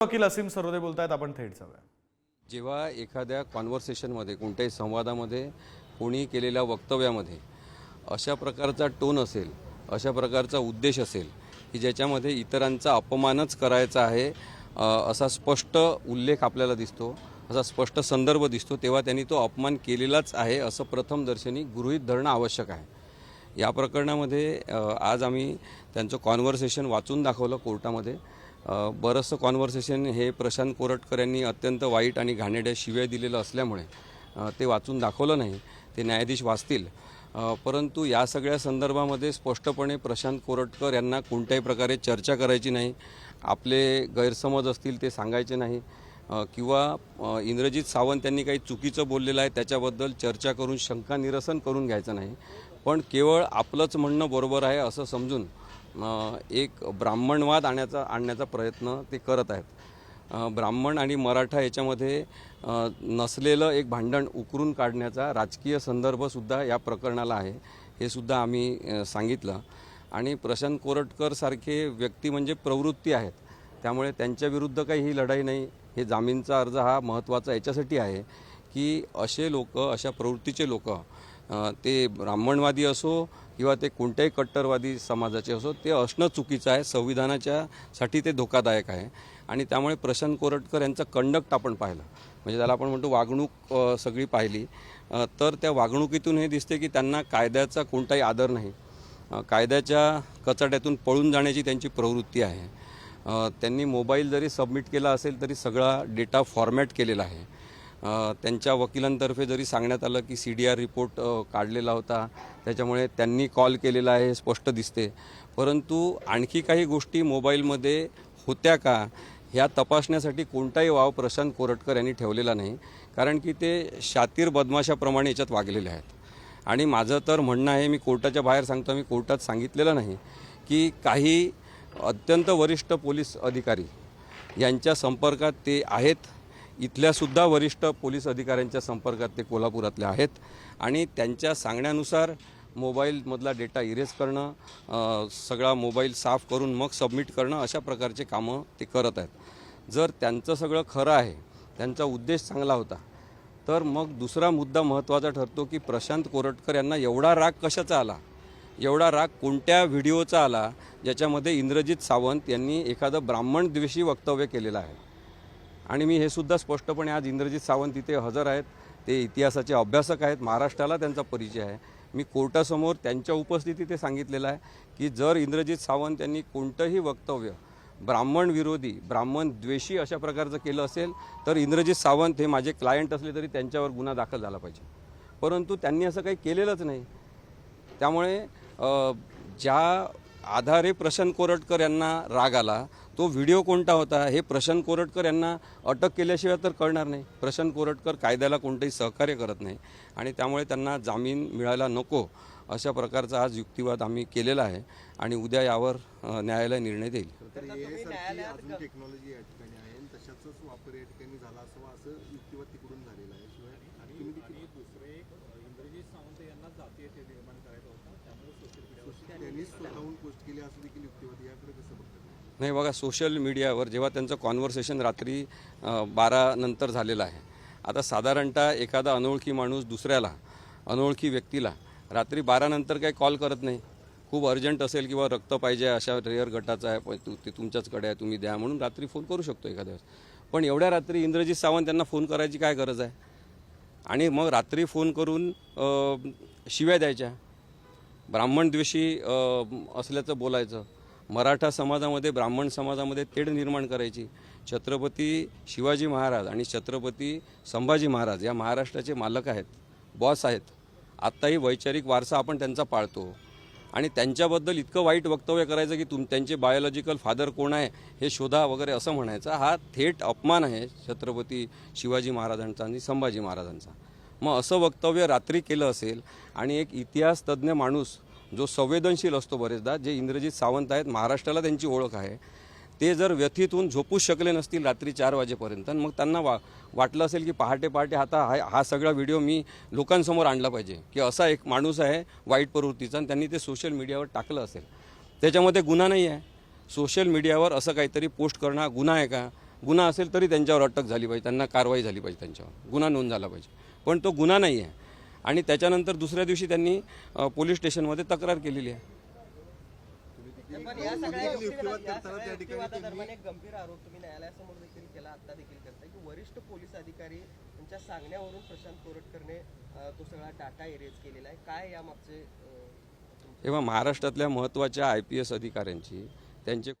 वकील असीम सरोदे बोलतायत, आपण थेट जाऊया। जेव्हा एखाद्या कॉन्व्हर्सेशनमध्ये कोणत्याही संवादामध्ये कोणी केलेल्या वक्तव्यामध्ये अशा प्रकारचा टोन असेल, अशा प्रकारचा उद्देश असेल की ज्याच्यामध्ये इतरांचा अपमानच करायचा आहे असा स्पष्ट उल्लेख आपल्याला दिसतो, असा स्पष्ट संदर्भ दिसतो, तेव्हा त्यांनी तो अपमान केलेलाच आहे असं प्रथमदर्शनी गृहीत धरणं आवश्यक आहे। या प्रकरणामध्ये आज आम्ही त्यांचं कॉन्व्हर्सेशन वाचून दाखवलं कोर्टामध्ये। बरंचसं कॉन्व्हर्सेशन हे प्रशांत कोरटकर यांनी अत्यंत वाईट आणि घाणेरड्या शिव्या दिलेलं असल्यामुळे ते वाचून दाखवलं नाही, ते न्यायाधीश वाचतील। परंतु या सगळ्या संदर्भामध्ये स्पष्टपणे प्रशांत कोरटकर यांना कोणत्याही प्रकारे चर्चा करायची नाही, आपले गैरसमज असतील ते सांगायचे नाही, किंवा इंद्रजित सावंत यांनी काही चुकीचं बोललेलं आहे त्याच्याबद्दल चर्चा करून शंका निरसन करून घ्यायचं नाही, पण केवळ आपलंच म्हणणं बरोबर आहे असं समजून एक ब्राह्मणवाद आणण्याचा प्रयत्न ते करत आहेत। ब्राह्मण आणि मराठा याच्यामध्ये नसलेलं एक भांडण उकरून काढण्याचा राजकीय संदर्भसुद्धा या प्रकरणाला आहे, हे सुद्धा आम्ही सांगितलं। आणि प्रशांत कोरटकर सारखे व्यक्ती म्हणजे प्रवृत्ती आहेत, त्यामुळे त्यांच्याविरुद्ध काही ही लढाई नाही। हे जामीनचा अर्ज हा महत्त्वाचा याच्यासाठी आहे की असे लोक, अशा प्रवृत्तीचे लोक, ते ब्राह्मणवादी असो किंवा ते कोणत्याही कट्टरवादी समाजाचे असो, ते असणं चुकीचं आहे, संविधानाच्यासाठी ते धोकादायक आहे। आणि त्यामुळे प्रशांत कोरटकर यांचा कंडक्ट आपण पाहिलं, म्हणजे त्याला आपण म्हणतो वागणूक सगळी पाहिली, तर त्या वागणुकीतून हे दिसते की त्यांना कायद्याचा कोणताही आदर नाही, कायद्याच्या कचाट्यातून पळून जाण्याची त्यांची प्रवृत्ती आहे। त्यांनी मोबाईल जरी सबमिट केला असेल तरी सगळा डेटा फॉर्मॅट केलेला आहे। त्यांच्या वकिलांतर्फे जरी सांगण्यात आलं की CDR रिपोर्ट काढलेला होता, त्याच्यामुळे त्यांनी कॉल केलेला आहे हे स्पष्ट दिसते, परंतु आणखी काही गोष्टी मोबाईलमध्ये होत्या का ह्या तपासण्यासाठी कोणताही वाव प्रशांत कोरटकर यांनी ठेवलेला नाही, कारण की ते शातीर बदमाशाप्रमाणे याच्यात वागलेले आहेत। आणि माझं तर म्हणणं आहे, मी कोर्टाच्या बाहेर सांगतो, मी कोर्टात सांगितलेलं नाही की काही अत्यंत वरिष्ठ पोलीस अधिकारी यांच्या संपर्कात ते आहेत, इथल्यासुद्धा वरिष्ठ पोलीस अधिकाऱ्यांच्या संपर्कात ते कोल्हापुरातले आहेत, आणि त्यांच्या सांगण्यानुसार मोबाईलमधला डेटा इरेज करणं, सगळा मोबाईल साफ करून मग सबमिट करणं, अशा प्रकारचे कामं ते करत आहेत। जर त्यांचं सगळं खरं आहे, त्यांचा उद्देश चांगला होता, तर मग दुसरा मुद्दा महत्त्वाचा ठरतो की प्रशांत कोरटकर यांना एवढा राग कशाचा आला, एवढा राग कोणत्या व्हिडिओचा आला ज्याच्यामध्ये इंद्रजित सावंत यांनी एखादं ब्राह्मणद्वेषी वक्तव्य केलेलं आहे। आणि मी हे सुद्धा स्पष्टपणे, आज इंद्रजित सावंत इथे हजर आहेत, ते इतिहासाचे अभ्यासक आहेत, महाराष्ट्राला त्यांचा परिचय आहे, मी कोर्टासमोर त्यांच्या उपस्थितीत ते सांगितलेलं आहे की जर इंद्रजित सावंत यांनी कोणतंही वक्तव्य ब्राह्मण विरोधी, ब्राह्मण द्वेषी अशा प्रकारचं केलं असेल तर इंद्रजित सावंत हे माझे क्लायंट असले तरी त्यांच्यावर गुन्हा दाखल झाला पाहिजे, परंतु त्यांनी असं काही केलेलंच नाही। त्यामुळे ज्या आधारे प्रशांत कोरटकर यांना राग आला, तो व्हिडिओ कोणता होता हे प्रशांत कोरटकर यांना अटक केल्याशिवाय तर कळणार नाही। प्रशांत कोरटकर कायद्याला कोणतेही सहकार्य करत नाही, आणि त्यामुळे त्यांना जामीन मिळायला नको अशा प्रकारचा आज युक्तिवाद आम्ही केलेला आहे, आणि उद्या यावर न्यायालय निर्णय देईल। टेक्नॉलॉजी या ठिकाणी आहे, तशाच वापर या ठिकाणी झाला असावा असं युक्तिवाद तिकडून झालेला आहे। शिवाय आणि दुसरे इंद्रजित सावंत यांना जातीय ते निर्माण करायचा होता, त्यामुळे सोशल मीडियावर त्यांनी स्वतःहून पोस्ट केली असं देखील युक्तिवाद, याकडे कसं बघतात? नाही बघा, सोशल मीडियावर जेव्हा त्यांचं कॉन्व्हर्सेशन रात्री 12 नंतर झालेलं आहे, आता साधारणतः एखादा अनोळखी माणूस दुसऱ्याला, अनोळखी व्यक्तीला रात्री 12 नंतर काही कॉल करत नाही। खूप अर्जंट असेल किंवा रक्त पाहिजे, अशा रेअर गटाचा आहे, ते तुमच्याचकडे आहे, तुम्ही द्या म्हणून रात्री फोन करू शकतो एखाद्या वेळेस, पण एवढ्या रात्री इंद्रजित सावंत यांना फोन करायची काय गरज आहे? आणि मग रात्री फोन करून शिव्या द्यायच्या, ब्राह्मणद्वेषी असल्याचं बोलायचं, मराठा समाजामध्ये, ब्राह्मण समाजामध्ये तेढ निर्माण करायची। छत्रपती शिवाजी महाराज आणि छत्रपती संभाजी महाराज या महाराष्ट्राचे मालक आहेत, बॉस आहेत, आत्ताही वैचारिक वारसा आपण त्यांचा पाळतो, आणि त्यांच्याबद्दल इतकं वाईट वक्तव्य करायचं की त्यांचे बायोलॉजिकल फादर कोण आहे हे शोधा वगैरे असं म्हणायचं, हा थेट अपमान आहे छत्रपती शिवाजी महाराजांचा आणि संभाजी महाराजांचा। मग असं वक्तव्य रात्री केलं असेल, आणि एक इतिहास तज्ज्ञ माणूस जो संवेदनशील असतो बरेचदा, जे इंद्रजित सावंत आहेत, महाराष्ट्राला त्यांची ओळख आहे, ते जर व्यथित होऊन झोपूच शकले नसतील रात्री 4 वाजेपर्यंत, मग त्यांना वाटलं असेल की पहाटे आता हा सगळा व्हिडिओ मी लोकांसमोर आणला पाहिजे की असा एक माणूस आहे वाईट प्रवृत्तीचा, आणि त्यांनी ते सोशल मीडियावर टाकलं असेल। त्याच्यामध्ये गुन्हा नाही आहे, सोशल मीडियावर असं काहीतरी पोस्ट करणं गुन्हा आहे का? गुन्हा असेल तरी त्यांच्यावर अटक झाली पाहिजे, त्यांना कारवाई झाली पाहिजे, त्यांच्यावर गुन्हा नोंद झाला पाहिजे. पण तो गुन्हा नाही आहे आणि त्याच्यानंतर दुसऱ्या दिवशी त्यांनी पोलीस स्टेशनमध्ये तक्रार केलेली आहे. पण या सगळ्या युक्तिवादादरम्यान एक गंभीर आरोप तुम्ही न्यायालयासमोर देखील केला, आता देखील करताय की वरिष्ठ पोलीस अधिकारी यांच्या सांगण्यावरून प्रशांत कोरटकरने तो सगळा डाटा एरेज केलेला आहे. काय यामागचे तेव्हा महाराष्ट्रातल्या महत्त्वाच्या IPS अधिकाऱ्यांची त्यांचे